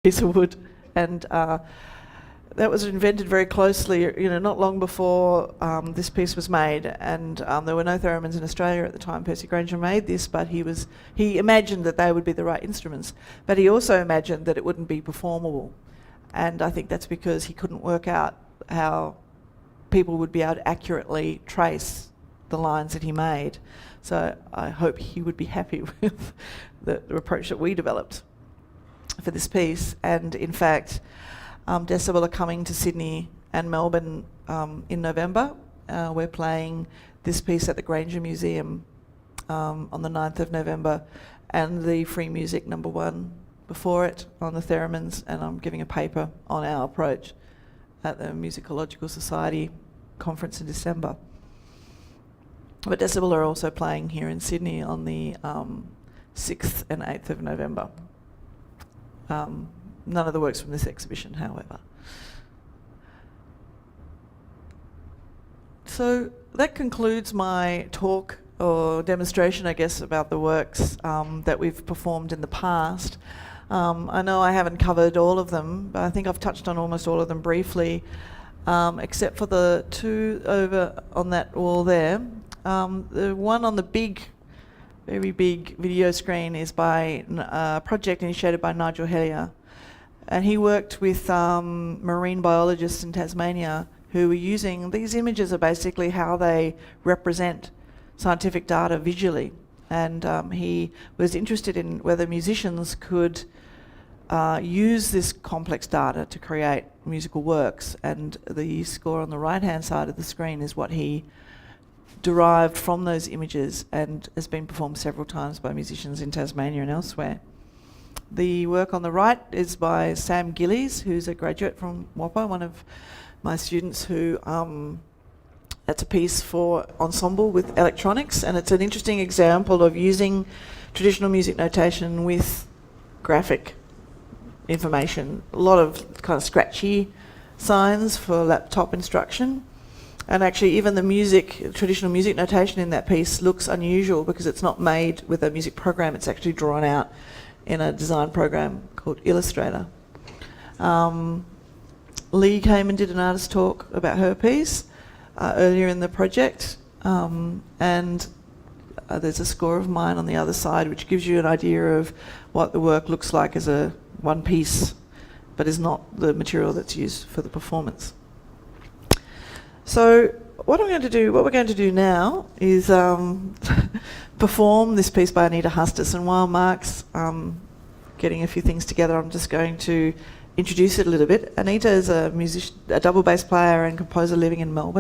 piece of wood, and that was invented very closely, not long before this piece was made, and there were no theremins in Australia at the time Percy Grainger made this, but he imagined that they would be the right instruments, but he also imagined that it wouldn't be performable, and I think that's because he couldn't work out how people would be able to accurately trace the lines that he made. So I hope he would be happy with the approach that we developed for this piece. And in fact, Decibel are coming to Sydney and Melbourne in November. We're playing this piece at the Grainger Museum on the 9th of November, and the Free Music #1 before it on the theremins, and I'm giving a paper on our approach at the Musicological Society conference in December. But Decibel are also playing here in Sydney on the 6th and 8th of November. None of the works from this exhibition, however. So that concludes my talk or demonstration, I guess, about the works that we've performed in the past. I know I haven't covered all of them, but I think I've touched on almost all of them briefly, except for the two over on that wall there. The one on the very big video screen is by a project initiated by Nigel Hellier, and he worked with marine biologists in Tasmania who were using these images are basically how they represent scientific data visually, and he was interested in whether musicians could use this complex data to create musical works, and the score on the right hand side of the screen is what he derived from those images and has been performed several times by musicians in Tasmania and elsewhere. The work on the right is by Sam Gillies, who's a graduate from WAPA, one of my students who that's a piece for ensemble with electronics, and it's an interesting example of using traditional music notation with graphic information. A lot of kind of scratchy signs for laptop instruction. And actually even the traditional music notation in that piece looks unusual because it's not made with a music program, it's actually drawn out in a design program called Illustrator. Lee came and did an artist talk about her piece earlier in the project, and there's a score of mine on the other side which gives you an idea of what the work looks like as a one piece, but is not the material that's used for the performance. So what we're going to do now is perform this piece by Anita Hustis, and while Mark's getting a few things together, I'm just going to introduce it a little bit. Anita is a double bass player and composer living in Melbourne.